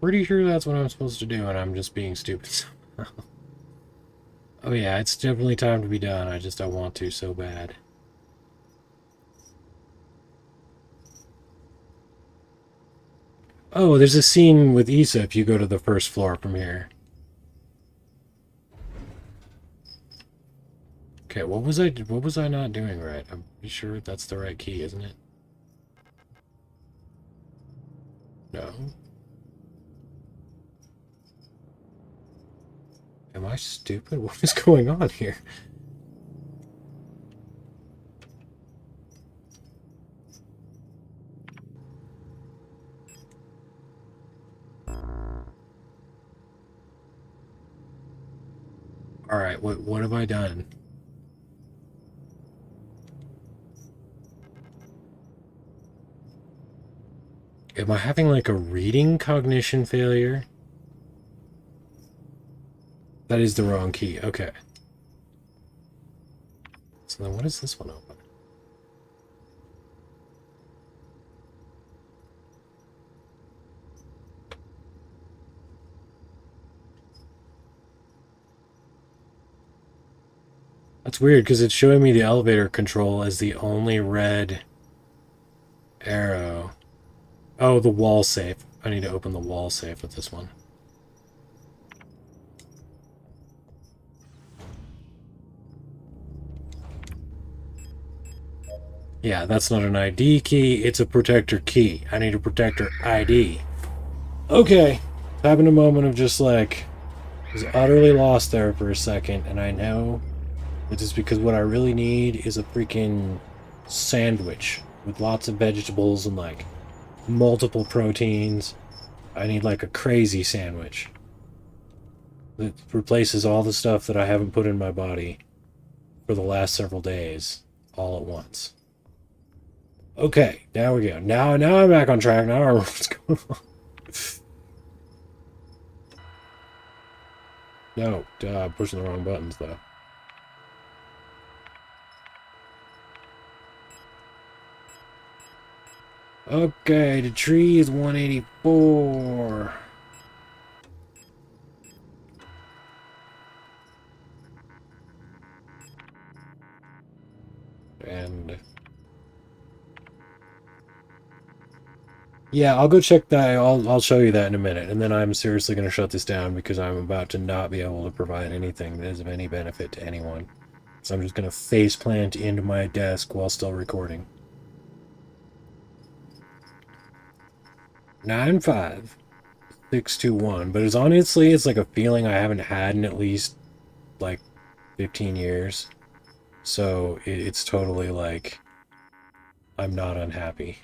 S1: pretty sure that's what I'm supposed to do, and I'm just being stupid. Oh yeah, it's definitely time to be done. I just don't want to so bad. Oh, there's a scene with Issa if you go to the first floor from here. Okay, what was I not doing right? I'm pretty sure that's the right key, isn't it? No. Am I stupid? What is going on here? Alright, what have I done? Am I having like a reading cognition failure? That is the wrong key. Okay. So then what is this one open? That's weird because it's showing me the elevator control as the only red arrow. Oh, the wall safe. I need to open the wall safe with this one. Yeah, that's not an ID key. It's a protector key. I need a protector ID. Okay. Having a moment of just like... was utterly lost there for a second, and I know it is because what I really need is a freaking sandwich with lots of vegetables and like multiple proteins. I need like a crazy sandwich that replaces all the stuff that I haven't put in my body for the last several days all at once. Okay, now we go. Now I'm back on track. Now I remember what's going on. No, I'm pushing the wrong buttons though. Okay, the tree is 184. And yeah, I'll go check that. I'll show you that in a minute, and then I'm seriously going to shut this down because I'm about to not be able to provide anything that is of any benefit to anyone. So I'm just going to face plant into my desk while still recording. 95621, but it's honestly it's like a feeling I haven't had in at least like 15 years. So it's totally like I'm not unhappy.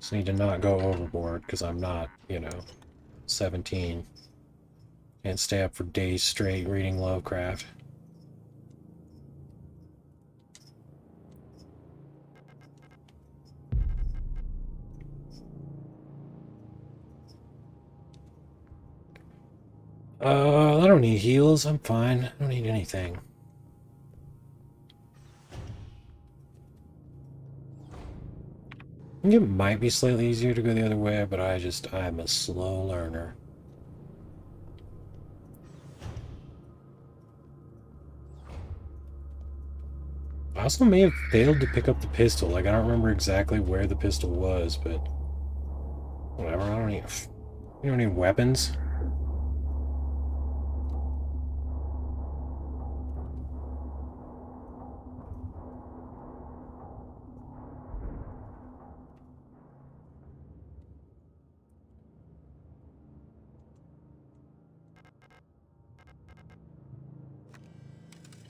S1: Just need to not go overboard because I'm not, 17. Can't stay up for days straight reading Lovecraft. I don't need heals. I'm fine. I don't need anything. I think it might be slightly easier to go the other way, but I'm a slow learner. I also may have failed to pick up the pistol. Like, I don't remember exactly where the pistol was, but... whatever, I don't need... You don't need weapons?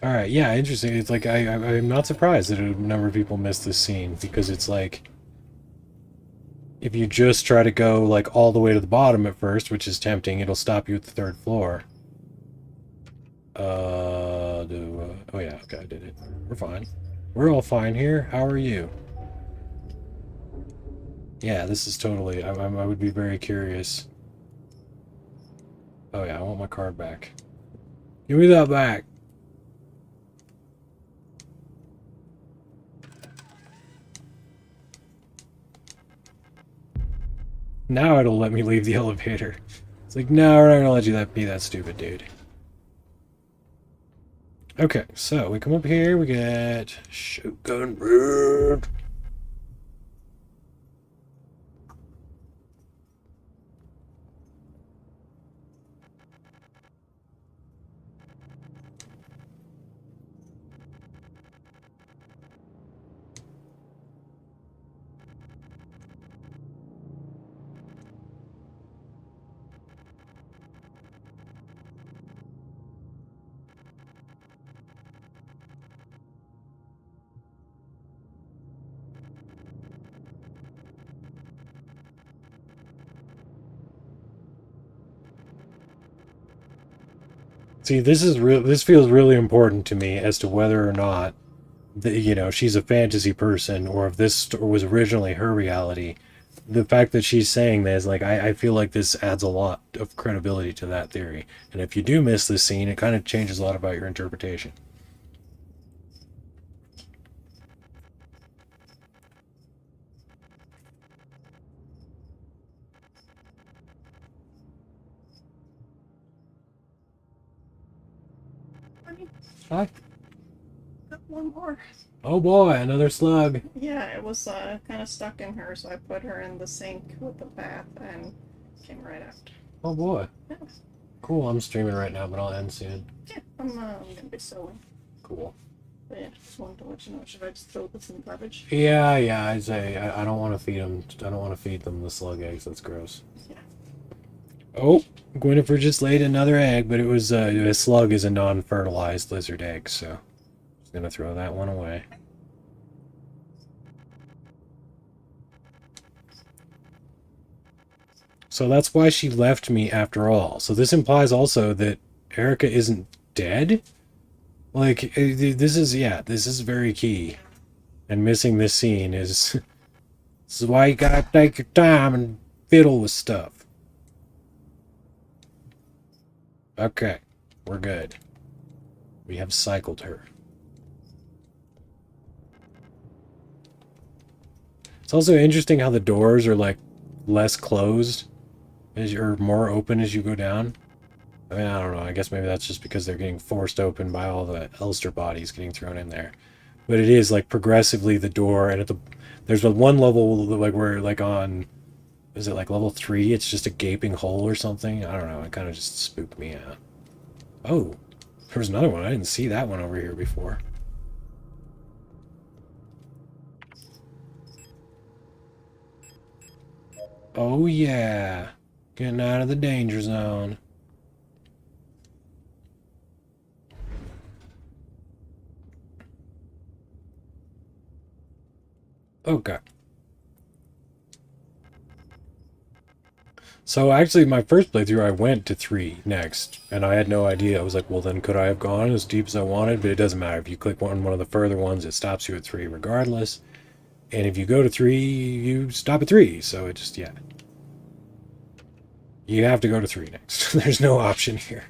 S1: Alright, yeah, interesting. It's like, I'm not surprised that a number of people missed this scene, because it's like, if you just try to go, like, all the way to the bottom at first, which is tempting, it'll stop you at the 3rd floor. Oh yeah, okay, I did it. We're fine. We're all fine here. How are you? Yeah, this is totally, I would be very curious. Oh yeah, I want my card back. Give me that back. Now it'll let me leave the elevator. It's like, no, we're not gonna let you be that stupid, dude. Okay, so we come up here, we get Shotgun Red. See, this is real. This feels really important to me as to whether or not, she's a fantasy person, or if this was originally her reality. The fact that she's saying this, like, I feel like this adds a lot of credibility to that theory. And if you do miss this scene, it kind of changes a lot about your interpretation. Hi.
S2: Got one more.
S1: Oh boy, another slug.
S2: Yeah, it was kind of stuck in her, so I put her in the sink with the bath and came right out.
S1: Oh boy.
S2: Yeah.
S1: Cool, I'm streaming right now, but I'll end soon.
S2: Yeah, I'm gonna be sewing.
S1: Cool.
S2: But yeah, just wanted to let you know. Should I just throw this in the garbage?
S1: Yeah, I'd say I don't want to feed them. I don't want to feed them the slug eggs. That's gross.
S2: Yeah.
S1: Oh, Gwynnifer just laid another egg, but it was a slug is a non-fertilized lizard egg, so just gonna throw that one away. So that's why she left me after all. So this implies also that Erica isn't dead? Like, this is very key. And missing this scene is... This is why you gotta take your time and fiddle with stuff. Okay, we're good. We have cycled her. It's also interesting how the doors are, like, less closed as you're more open as you go down. I mean, I don't know. I guess maybe that's just because they're getting forced open by all the Elster bodies getting thrown in there. But it is, like, progressively the door, and there's one level, like, where, like, on, is it, like, level 3? It's just a gaping hole or something? I don't know. It kind of just spooked me out. Oh, there's another one. I didn't see that one over here before. Oh, yeah. Getting out of the danger zone. Okay. So actually, my first playthrough, I went to 3 next, and I had no idea. I was like, well, then could I have gone as deep as I wanted? But it doesn't matter. If you click on one of the further ones, it stops you at 3 regardless. And if you go to 3, you stop at 3. So it just, yeah. You have to go to 3 next. There's no option here.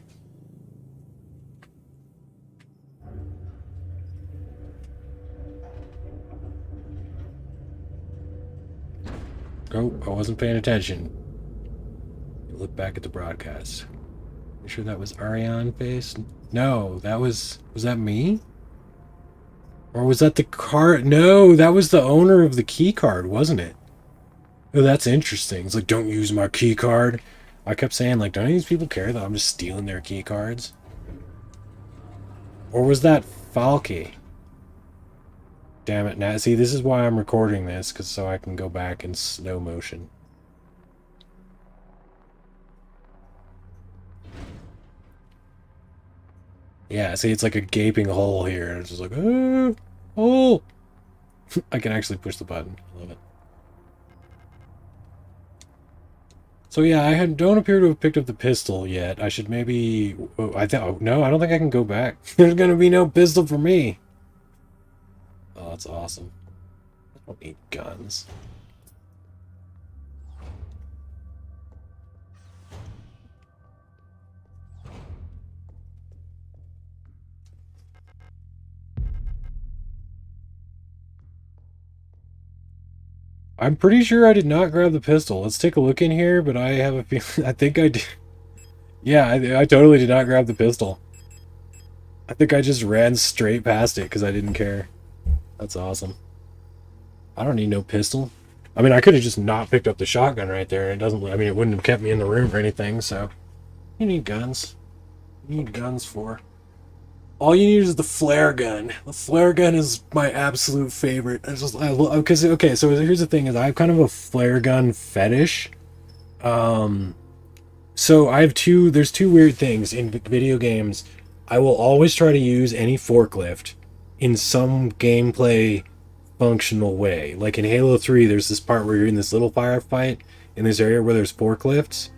S1: Oh, I wasn't paying attention. Look back at the broadcast. You sure that was Ariane face? No, that was that me? Or was that the card? No, that was the owner of the key card, wasn't it? Oh, that's interesting. It's like, don't use my key card. I kept saying, like, don't these people care that I'm just stealing their key cards? Or was that Falke? Damn it, now see, this is why I'm recording this, so I can go back in slow motion. Yeah, see, it's like a gaping hole here, and it's just like, oh, oh. I can actually push the button. I love it. So yeah, don't appear to have picked up the pistol yet. I should maybe... Oh, no, I don't think I can go back. There's gonna be no pistol for me. Oh, that's awesome. I don't need guns. I'm pretty sure I did not grab the pistol. Let's take a look in here, but I have a feeling... I think I did... Yeah, I totally did not grab the pistol. I think I just ran straight past it because I didn't care. That's awesome. I don't need no pistol. I mean, I could have just not picked up the shotgun right there. It doesn't... I mean, it wouldn't have kept me in the room or anything, so... You need guns. You need guns for... All you need is the flare gun. The flare gun is my absolute favorite. Because, okay, so here's the thing, is I have kind of a flare gun fetish. So I have there's two weird things in video games. I will always try to use any forklift in some gameplay functional way. Like in Halo 3, there's this part where you're in this little firefight in this area where there's forklifts,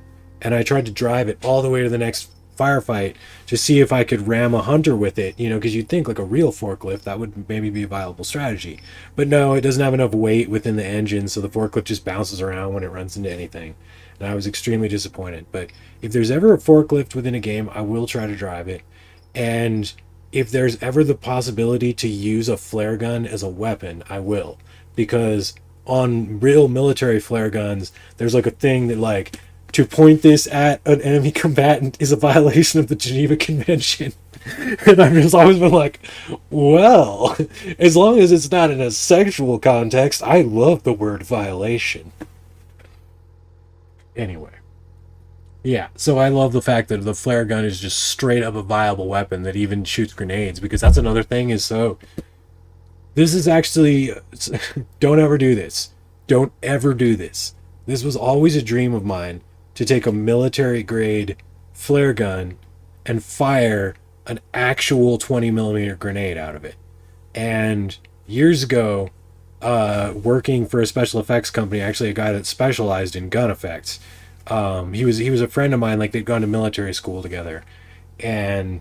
S1: and I tried to drive it all the way to the next firefight to see if I could ram a hunter with it, you know, because you'd think like a real forklift, that would maybe be a viable strategy. But no, it doesn't have enough weight within the engine, so the forklift just bounces around when it runs into anything. And I was extremely disappointed. But if there's ever a forklift within a game, I will try to drive it. And if there's ever the possibility to use a flare gun as a weapon, I will. Because on real military flare guns, there's like a thing that like, to point this at an enemy combatant is a violation of the Geneva Convention. And I've just always been like, well, as long as it's not in a sexual context, I love the word violation. Anyway. Yeah, so I love the fact that the flare gun is just straight up a viable weapon that even shoots grenades, because that's another thing is so... This is actually... Don't ever do this. Don't ever do this. This was always a dream of mine, to take a military-grade flare gun and fire an actual 20mm grenade out of it. And years ago, working for a special effects company, actually a guy that specialized in gun effects, he was a friend of mine, like they'd gone to military school together, and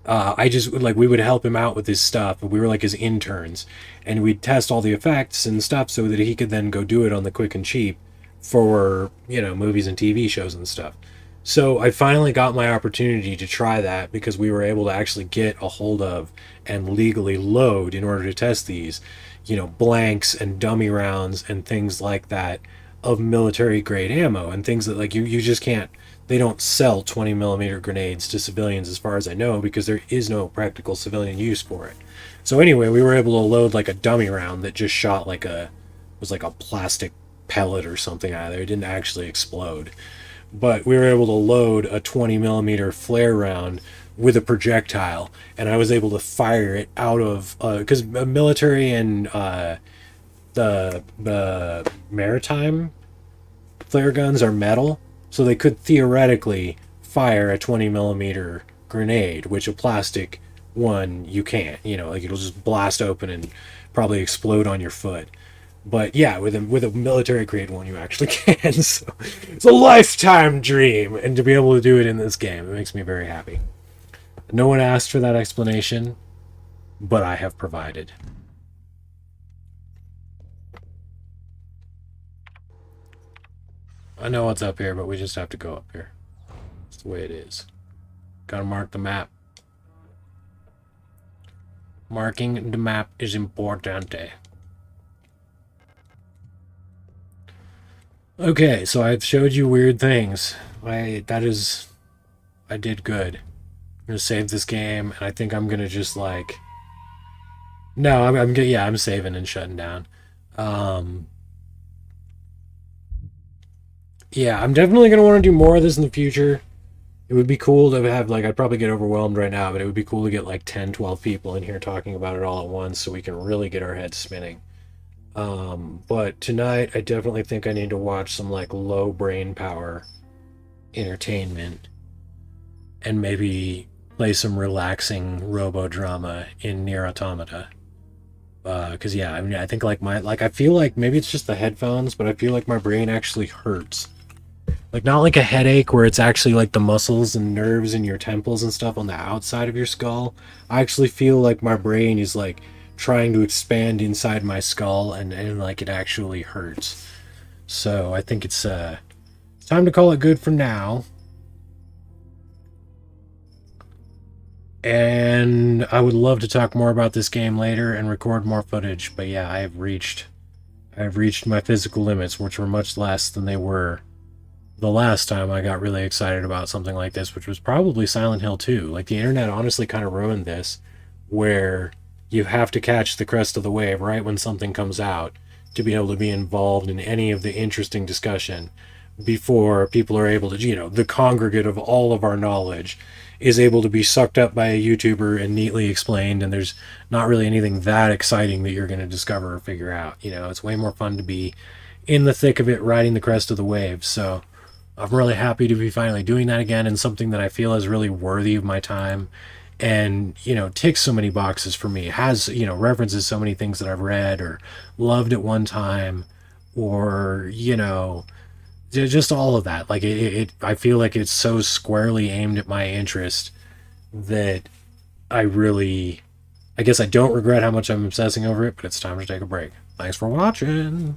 S1: I just, like, we would help him out with his stuff, and we were like his interns, and we'd test all the effects and stuff so that he could then go do it on the quick and cheap for, you know, movies and TV shows and stuff. So I finally got my opportunity to try that, because we were able to actually get a hold of and legally load, in order to test these, you know, blanks and dummy rounds and things like that of military grade ammo, and things that like you just can't, they don't sell 20mm grenades to civilians as far as I know, because there is no practical civilian use for it. So anyway, we were able to load like a dummy round that just shot like was like a plastic pellet or something out of there. It didn't actually explode, but we were able to load a 20mm flare round with a projectile, and I was able to fire it out of because military and the maritime flare guns are metal, so they could theoretically fire a 20mm grenade, which a plastic one you can't, you know, like it'll just blast open and probably explode on your foot. But yeah, with a military grade one, you actually can. So it's a lifetime dream, and to be able to do it in this game, it makes me very happy. No one asked for that explanation, but I have provided. I know what's up here, but we just have to go up here. That's the way it is. Gotta mark the map. Marking the map is importante. Okay, so I've showed you weird things. I did good. I'm gonna save this game, and I think I'm gonna just like... No, I'm saving and shutting down. Yeah, I'm definitely gonna want to do more of this in the future. It would be cool to have, like, I'd probably get overwhelmed right now, but it would be cool to get like 10, 12 people in here talking about it all at once, so we can really get our heads spinning. But tonight I definitely think I need to watch some like low brain power entertainment, and maybe play some relaxing robo drama in Near Automata. Because yeah, I mean, I think I feel like maybe it's just the headphones, but I feel like my brain actually hurts. Like not like a headache where it's actually like the muscles and nerves in your temples and stuff on the outside of your skull. I actually feel like my brain is like trying to expand inside my skull and like it actually hurts. So I think it's time to call it good for now. And I would love to talk more about this game later and record more footage, but yeah, I've reached my physical limits, which were much less than they were the last time I got really excited about something like this, which was probably Silent Hill 2. Like the internet honestly kind of ruined this, where you have to catch the crest of the wave right when something comes out to be able to be involved in any of the interesting discussion before people are able to, the congregate of all of our knowledge is able to be sucked up by a YouTuber and neatly explained, and there's not really anything that exciting that you're going to discover or figure out. It's way more fun to be in the thick of it, riding the crest of the wave. So I'm really happy to be finally doing that again, and something that I feel is really worthy of my time and, ticks so many boxes for me. It has, references so many things that I've read or loved at one time, or, just all of that. Like I feel like it's so squarely aimed at my interest that I guess I don't regret how much I'm obsessing over it, but it's time to take a break. Thanks for watching.